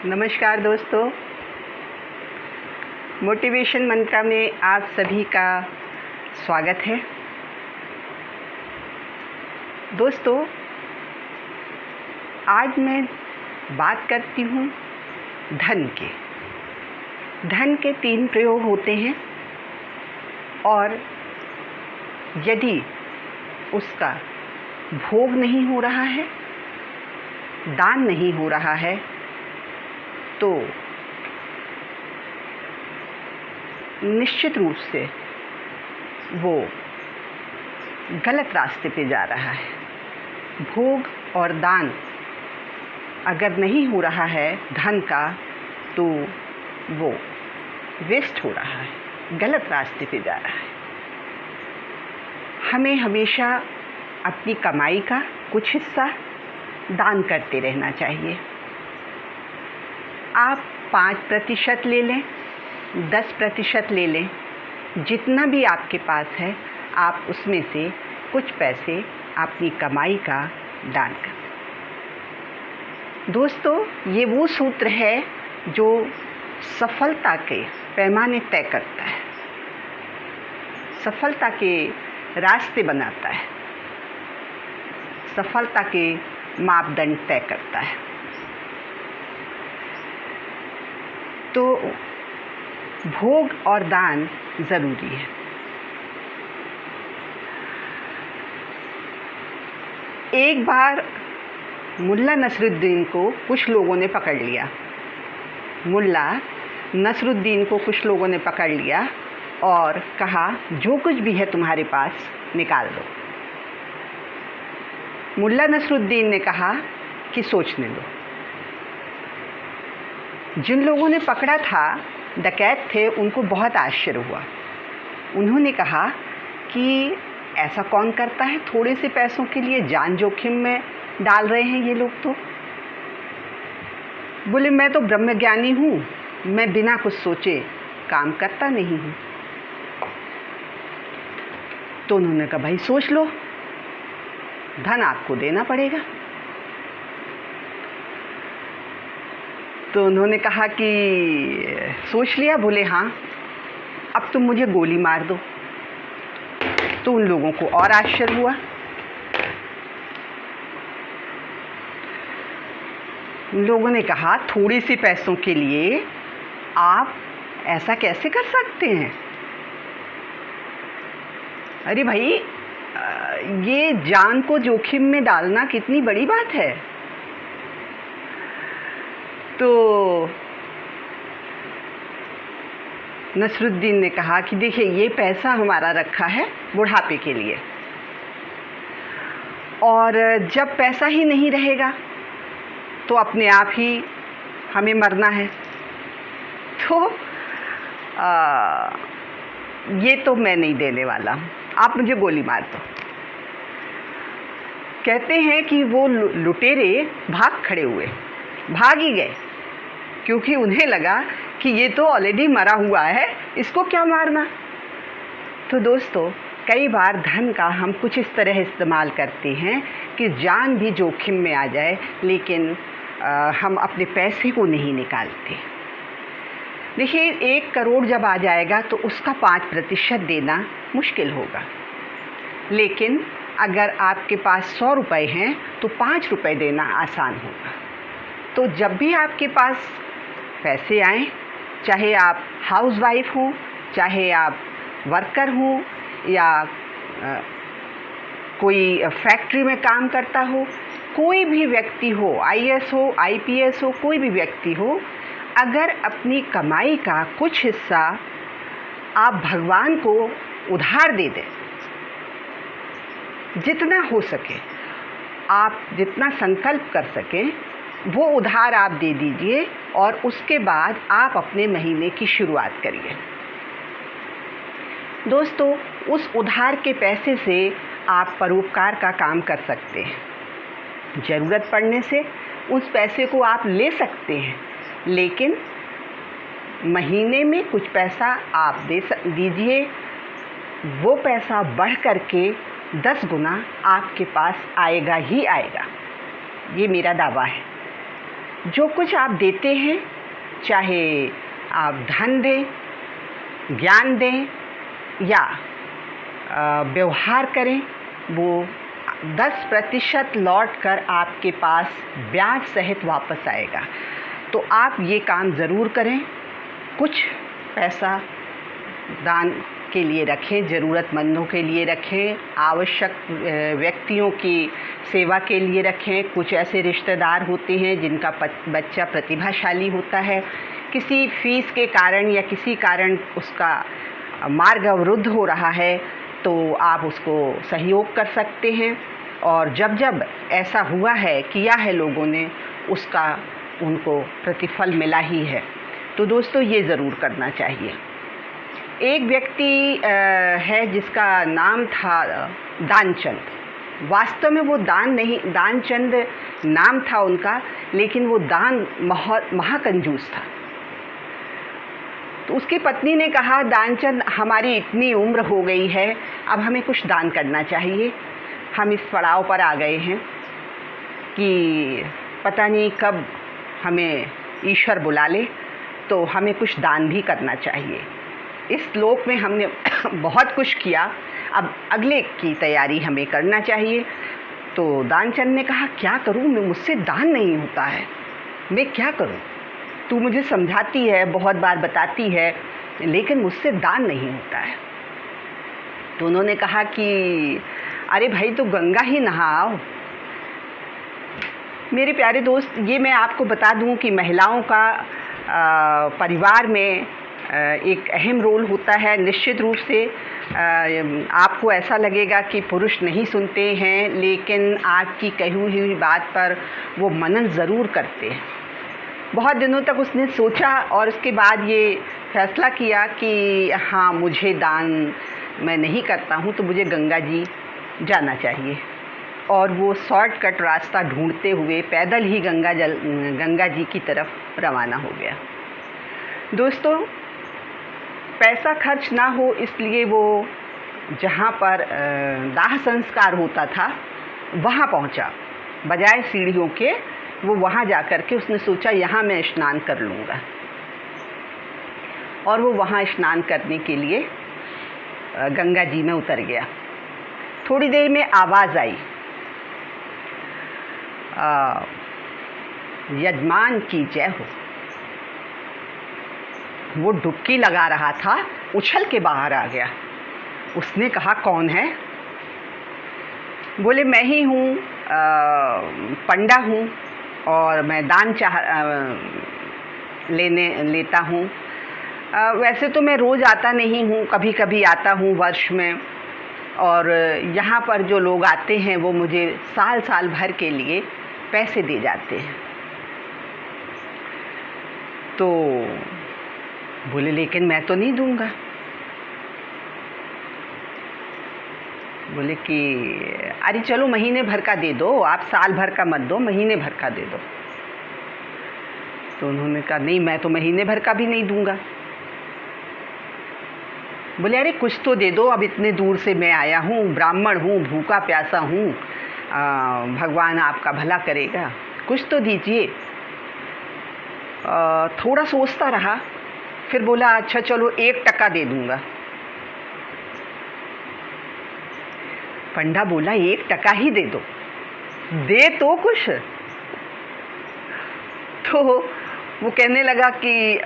नमस्कार दोस्तों, मोटिवेशन मंत्रा में आप सभी का स्वागत है। दोस्तों, आज मैं बात करती हूँ धन के। धन के 3 प्रयोग होते हैं और यदि उसका भोग नहीं हो रहा है, दान नहीं हो रहा है, तो निश्चित रूप से वो गलत रास्ते पे जा रहा है। भोग और दान अगर नहीं हो रहा है धन का, तो वो वेस्ट हो रहा है, गलत रास्ते पे जा रहा है। हमें हमेशा अपनी कमाई का कुछ हिस्सा दान करते रहना चाहिए। आप 5% ले लें, 10% ले लें, जितना भी आपके पास है, आप उसमें से कुछ पैसे अपनी कमाई का दान करें। दोस्तों, ये वो सूत्र है जो सफलता के पैमाने तय करता है, सफलता के रास्ते बनाता है, सफलता के मापदंड तय करता है। तो भोग और दान ज़रूरी है। एक बार मुल्ला नसरुद्दीन को कुछ लोगों ने पकड़ लिया। मुल्ला नसरुद्दीन को कुछ लोगों ने पकड़ लिया और कहा, जो कुछ भी है तुम्हारे पास निकाल दो। मुल्ला नसरुद्दीन ने कहा कि सोचने दो। जिन लोगों ने पकड़ा था, डकैत थे, उनको बहुत आश्चर्य हुआ। उन्होंने कहा कि ऐसा कौन करता है, थोड़े से पैसों के लिए जान जोखिम में डाल रहे हैं ये लोग। तो बोले, मैं तो ब्रह्मज्ञानी हूँ, मैं बिना कुछ सोचे काम करता नहीं हूँ। तो उन्होंने कहा, भाई सोच लो, धन आपको देना पड़ेगा। तो उन्होंने कहा कि सोच लिया। बोले, हाँ, अब तुम मुझे गोली मार दो। तो उन लोगों को और आश्चर्य हुआ। उन लोगों ने कहा, थोड़ी सी पैसों के लिए आप ऐसा कैसे कर सकते हैं? अरे भाई, ये जान को जोखिम में डालना कितनी बड़ी बात है। तो नसरुद्दीन ने कहा कि देखिए, ये पैसा हमारा रखा है बुढ़ापे के लिए, और जब पैसा ही नहीं रहेगा तो अपने आप ही हमें मरना है। तो ये तो मैं नहीं देने वाला, आप मुझे गोली मार दो। कहते हैं कि वो लुटेरे भाग खड़े हुए, भाग ही गए, क्योंकि उन्हें लगा कि ये तो ऑलरेडी मरा हुआ है, इसको क्या मारना। तो दोस्तों, कई बार धन का हम कुछ इस तरह इस्तेमाल करते हैं कि जान भी जोखिम में आ जाए, लेकिन हम अपने पैसे को नहीं निकालते। देखिए, 1 करोड़ जब आ जाएगा तो उसका 5% देना मुश्किल होगा, लेकिन अगर आपके पास 100 रुपये हैं तो 5 रुपये देना आसान होगा। तो जब भी आपके पास पैसे आएँ, चाहे आप हाउसवाइफ हो, चाहे आप वर्कर हो, या कोई फैक्ट्री में काम करता हो, कोई भी व्यक्ति हो, IAS हो, IPS हो, कोई भी व्यक्ति हो, अगर अपनी कमाई का कुछ हिस्सा आप भगवान को उधार दे दें, जितना हो सके, आप जितना संकल्प कर सकें, वो उधार आप दे दीजिए, और उसके बाद आप अपने महीने की शुरुआत करिए। दोस्तों, उस उधार के पैसे से आप परोपकार का काम कर सकते हैं। ज़रूरत पड़ने से उस पैसे को आप ले सकते हैं, लेकिन महीने में कुछ पैसा आप दीजिए, वो पैसा बढ़ कर के 10 गुना आपके पास आएगा ही आएगा। ये मेरा दावा है। जो कुछ आप देते हैं, चाहे आप धन दें, ज्ञान दें या व्यवहार करें, वो 10% लौट कर आपके पास ब्याज सहित वापस आएगा। तो आप ये काम ज़रूर करें। कुछ पैसा दान के लिए रखें, ज़रूरतमंदों के लिए रखें, आवश्यक व्यक्तियों की सेवा के लिए रखें। कुछ ऐसे रिश्तेदार होते हैं जिनका बच्चा प्रतिभाशाली होता है, किसी फीस के कारण या किसी कारण उसका मार्ग अवरुद्ध हो रहा है, तो आप उसको सहयोग कर सकते हैं। और जब जब ऐसा हुआ है, किया है लोगों ने, उसका उनको प्रतिफल मिला ही है। तो दोस्तों, ये ज़रूर करना चाहिए। एक व्यक्ति है जिसका नाम था दानचंद। वास्तव में वो दान नहीं, दानचंद नाम था उनका, लेकिन वो दान महाकंजूस था। तो उसकी पत्नी ने कहा, दानचंद, हमारी इतनी उम्र हो गई है, अब हमें कुछ दान करना चाहिए। हम इस पड़ाव पर आ गए हैं कि पता नहीं कब हमें ईश्वर बुला ले, तो हमें कुछ दान भी करना चाहिए। इस लोक में हमने बहुत कुछ किया, अब अगले की तैयारी हमें करना चाहिए। तो दानचंद ने कहा, क्या करूं मैं, मुझसे दान नहीं होता है, मैं क्या करूं? तू मुझे समझाती है, बहुत बार बताती है, लेकिन मुझसे दान नहीं होता है। तो उन्होंने कहा कि अरे भाई, तो गंगा ही नहाओ। मेरे प्यारे दोस्त, ये मैं आपको बता दूं कि महिलाओं का परिवार में एक अहम रोल होता है। निश्चित रूप से आपको ऐसा लगेगा कि पुरुष नहीं सुनते हैं, लेकिन आपकी कही हुई बात पर वो मनन ज़रूर करते हैं। बहुत दिनों तक उसने सोचा और उसके बाद ये फैसला किया कि हाँ, मुझे दान मैं नहीं करता हूँ, तो मुझे गंगा जी जाना चाहिए। और वो शॉर्टकट रास्ता ढूंढते हुए पैदल ही गंगा जी की तरफ रवाना हो गया। दोस्तों, पैसा खर्च ना हो, इसलिए वो जहाँ पर दाह संस्कार होता था वहाँ पहुँचा। बजाय सीढ़ियों के वो वहाँ जा कर के उसने सोचा, यहाँ मैं स्नान कर लूँगा। और वो वहाँ स्नान करने के लिए गंगा जी में उतर गया। थोड़ी देर में आवाज़ आई, यजमान की जय हो। वो डुबकी लगा रहा था, उछल के बाहर आ गया। उसने कहा, कौन है? बोले, मैं ही हूँ, पंडा हूँ और मैं दान लेता हूँ। वैसे तो मैं रोज़ आता नहीं हूँ, कभी कभी आता हूँ वर्ष में, और यहाँ पर जो लोग आते हैं वो मुझे साल साल भर के लिए पैसे दे जाते हैं। तो बोले, लेकिन मैं तो नहीं दूंगा। बोले कि अरे चलो, महीने भर का दे दो, आप साल भर का मत दो, महीने भर का दे दो। तो उन्होंने कहा, नहीं, मैं तो महीने भर का भी नहीं दूंगा। बोले, अरे कुछ तो दे दो, अब इतने दूर से मैं आया हूँ, ब्राह्मण हूँ, भूखा प्यासा हूँ, भगवान आपका भला करेगा, कुछ तो दीजिए। थोड़ा सोचता रहा, फिर बोला, अच्छा चलो 1% दे दूंगा। पंडा बोला, 1% ही दे दो, दे तो कुछ। तो वो कहने लगा कि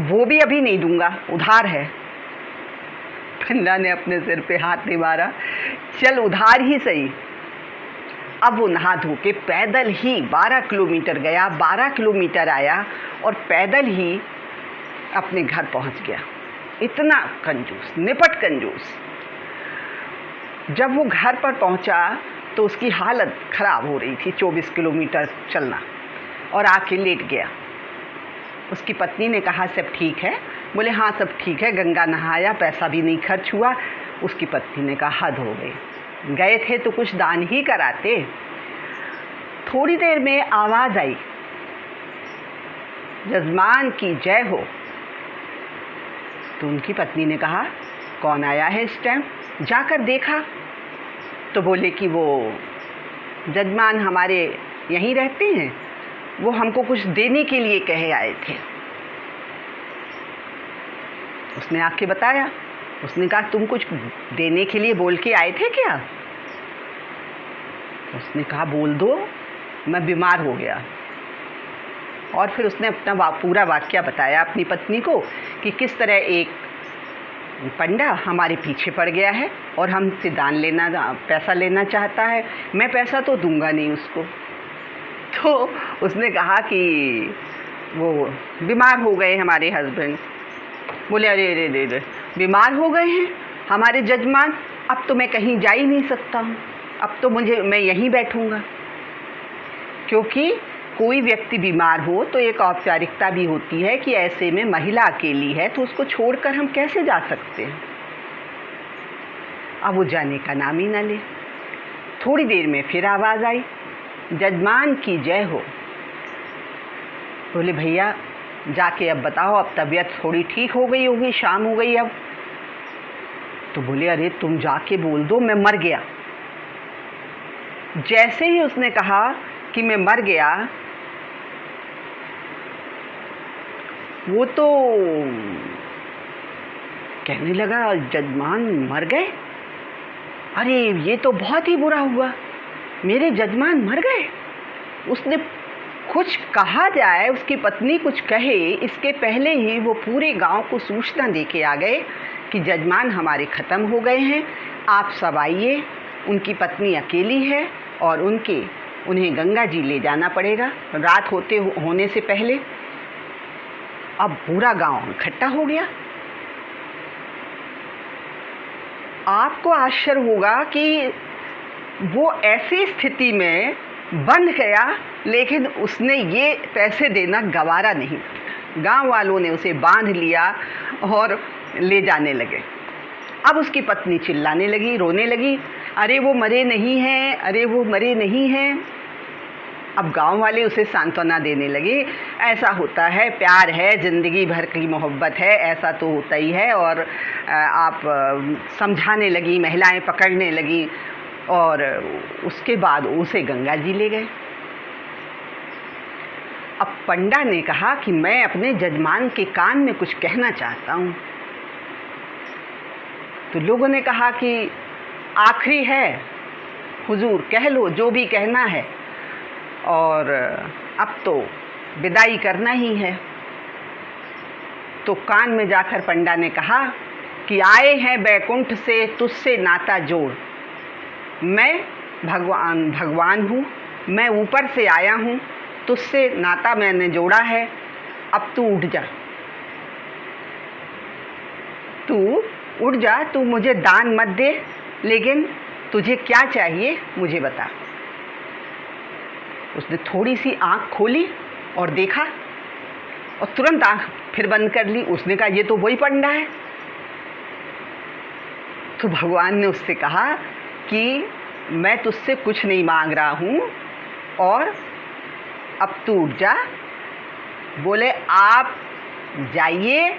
वो भी अभी नहीं दूंगा, उधार है। पंडा ने अपने सिर पे हाथ नहीं मारा, चल उधार ही सही। अब वो नहा धो के पैदल ही 12 किलोमीटर गया, 12 किलोमीटर आया और पैदल ही अपने घर पहुंच गया। इतना कंजूस, निपट कंजूस। जब वो घर पर पहुंचा तो उसकी हालत ख़राब हो रही थी, 24 किलोमीटर चलना, और आके लेट गया। उसकी पत्नी ने कहा, सब ठीक है? बोले, हाँ सब ठीक है, गंगा नहाया, पैसा भी नहीं खर्च हुआ। उसकी पत्नी ने कहा, हद हो गई, गए थे तो कुछ दान ही कराते। थोड़ी देर में आवाज़ आई, यजमान की जय हो। तो उनकी पत्नी ने कहा, कौन आया है इस टाइम? जाकर देखा तो बोले कि वो यजमान हमारे यहीं रहते हैं, वो हमको कुछ देने के लिए कहे आए थे। उसने आके बताया, उसने कहा तुम कुछ देने के लिए बोल के आए थे क्या? उसने कहा बोल दो, मैं बीमार हो गया। और फिर उसने अपना पूरा वाकया बताया अपनी पत्नी को कि किस तरह एक पंडा हमारे पीछे पड़ गया है और हमसे पैसा लेना चाहता है। मैं पैसा तो दूंगा नहीं उसको। तो उसने कहा कि वो बीमार हो गए हमारे हस्बैंड। बोले अरे अरे अरे अरे, बीमार हो गए हैं हमारे जजमान, अब तो मैं कहीं जा ही नहीं सकता हूँ, अब तो मैं यहीं बैठूँगा। क्योंकि कोई व्यक्ति बीमार हो तो एक औपचारिकता भी होती है कि ऐसे में महिला अकेली है तो उसको छोड़कर हम कैसे जा सकते हैं। अब वो जाने का नाम ही ना ले। थोड़ी देर में फिर आवाज़ आई, जजमान की जय हो। बोले भैया जाके अब बताओ, अब तबीयत थोड़ी ठीक हो गई होगी, शाम हो गई अब। तो बोले अरे तुम जाके बोल दो मैं मर गया। जैसे ही उसने कहा कि मैं मर गया, वो तो कहने लगा जजमान मर गए, अरे ये तो बहुत ही बुरा हुआ, मेरे जजमान मर गए। उसने कुछ कहा जाए, उसकी पत्नी कुछ कहे, इसके पहले ही वो पूरे गांव को सूचना दे के आ गए कि जजमान हमारे ख़त्म हो गए हैं, आप सब आइए। उनकी पत्नी अकेली है और उन्हें गंगा जी ले जाना पड़ेगा रात होने से पहले। अब पूरा गांव इकट्ठा हो गया। आपको आश्चर्य होगा कि वो ऐसी स्थिति में बंध गया, लेकिन उसने ये पैसे देना गवारा नहीं। गांव वालों ने उसे बांध लिया और ले जाने लगे। अब उसकी पत्नी चिल्लाने लगी, रोने लगी, अरे वो मरे नहीं हैं, अरे वो मरे नहीं हैं। अब गांव वाले उसे सांत्वना देने लगे, ऐसा होता है, प्यार है, ज़िंदगी भर की मोहब्बत है, ऐसा तो होता ही है। और आप समझाने लगी, महिलाएं पकड़ने लगी और उसके बाद उसे गंगा जी ले गए। अब पंडा ने कहा कि मैं अपने जजमान के कान में कुछ कहना चाहता हूँ। तो लोगों ने कहा कि आखिरी है हुजूर, कह लो जो भी कहना है, और अब तो विदाई करना ही है। तो कान में जाकर पंडा ने कहा कि आए हैं बैकुंठ से तुझसे नाता जोड़, मैं भगवान हूँ, मैं ऊपर से आया हूँ, तुझसे नाता मैंने जोड़ा है, अब तू उठ जा, तू उठ जा, तू मुझे दान मत दे, लेकिन तुझे क्या चाहिए मुझे बता। उसने थोड़ी सी आँख खोली और देखा और तुरंत आँख फिर बंद कर ली। उसने कहा ये तो वही पंडा है। तो भगवान ने उससे कहा कि मैं तुझसे कुछ नहीं मांग रहा हूँ और अब तू उठ जा। बोले आप जाइए,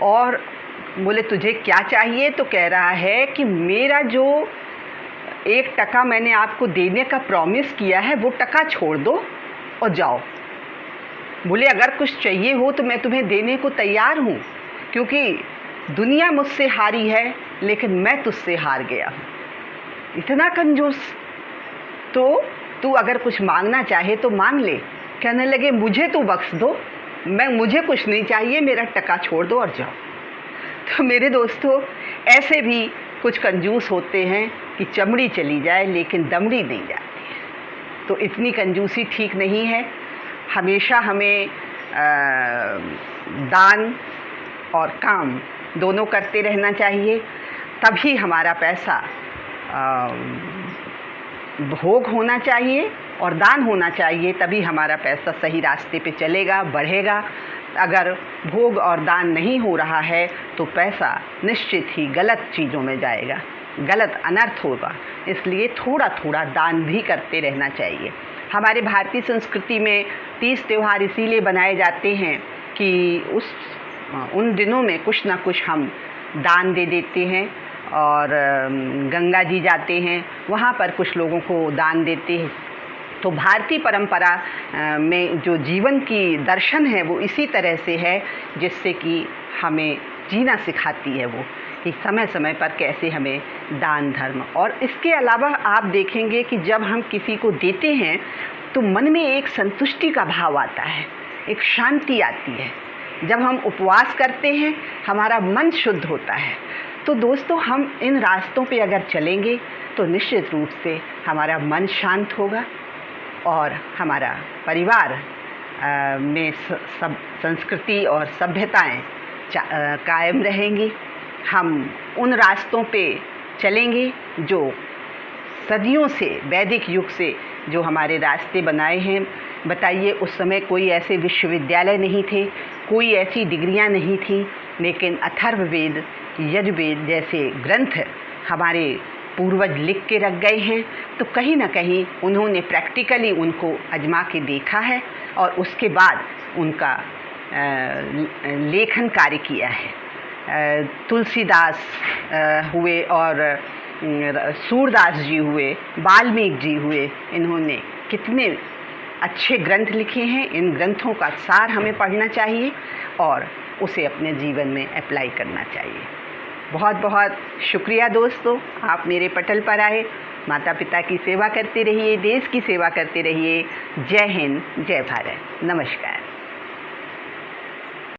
और बोले तुझे क्या चाहिए? तो कह रहा है कि मेरा जो 1 टका मैंने आपको देने का प्रॉमिस किया है वो टका छोड़ दो और जाओ। बोले अगर कुछ चाहिए हो तो मैं तुम्हें देने को तैयार हूँ, क्योंकि दुनिया मुझसे हारी है लेकिन मैं तुझसे हार गया हूँ। इतना कंजूस। तो तू अगर कुछ मांगना चाहे तो मांग ले। कहने लगे मुझे तो बख्श दो, मुझे कुछ नहीं चाहिए, मेरा टका छोड़ दो और जाओ। तो मेरे दोस्तों, ऐसे भी कुछ कंजूस होते हैं कि चमड़ी चली जाए लेकिन दमड़ी नहीं जाती। तो इतनी कंजूसी ठीक नहीं है। हमेशा हमें दान और काम दोनों करते रहना चाहिए, तभी हमारा पैसा भोग होना चाहिए और दान होना चाहिए, तभी हमारा पैसा सही रास्ते पे चलेगा, बढ़ेगा। अगर भोग और दान नहीं हो रहा है तो पैसा निश्चित ही गलत चीज़ों में जाएगा, गलत अनर्थ होगा। इसलिए थोड़ा थोड़ा दान भी करते रहना चाहिए। हमारे भारतीय संस्कृति में 30 त्यौहार इसीलिए बनाए जाते हैं कि उन दिनों में कुछ ना कुछ हम दान दे देते हैं और गंगा जी जाते हैं, वहाँ पर कुछ लोगों को दान देते तो भारतीय परंपरा में जो जीवन की दर्शन है वो इसी तरह से है, जिससे कि हमें जीना सिखाती है वो, कि समय समय पर कैसे हमें दान धर्म। और इसके अलावा आप देखेंगे कि जब हम किसी को देते हैं तो मन में एक संतुष्टि का भाव आता है, एक शांति आती है। जब हम उपवास करते हैं हमारा मन शुद्ध होता है। तो दोस्तों, हम इन रास्तों पे अगर चलेंगे तो निश्चित रूप से हमारा मन शांत होगा और हमारा परिवार में सब संस्कृति और सभ्यताएं कायम रहेंगी। हम उन रास्तों पे चलेंगे जो सदियों से, वैदिक युग से जो हमारे रास्ते बनाए हैं। बताइए, उस समय कोई ऐसे विश्वविद्यालय नहीं थे, कोई ऐसी डिग्रियां नहीं थी, लेकिन अथर्ववेद, यजुर्वेद जैसे ग्रंथ हमारे पूर्वज लिख के रख गए हैं। तो कहीं ना कहीं उन्होंने प्रैक्टिकली उनको आजमा के देखा है और उसके बाद उनका लेखन कार्य किया है। तुलसीदास हुए और सूरदास जी हुए, वाल्मीकि जी हुए, इन्होंने कितने अच्छे ग्रंथ लिखे हैं। इन ग्रंथों का सार हमें पढ़ना चाहिए और उसे अपने जीवन में अप्लाई करना चाहिए। बहुत बहुत शुक्रिया दोस्तों, आप मेरे पटल पर आए। माता पिता की सेवा करते रहिए, देश की सेवा करते रहिए। जय हिंद, जय भारत, नमस्कार।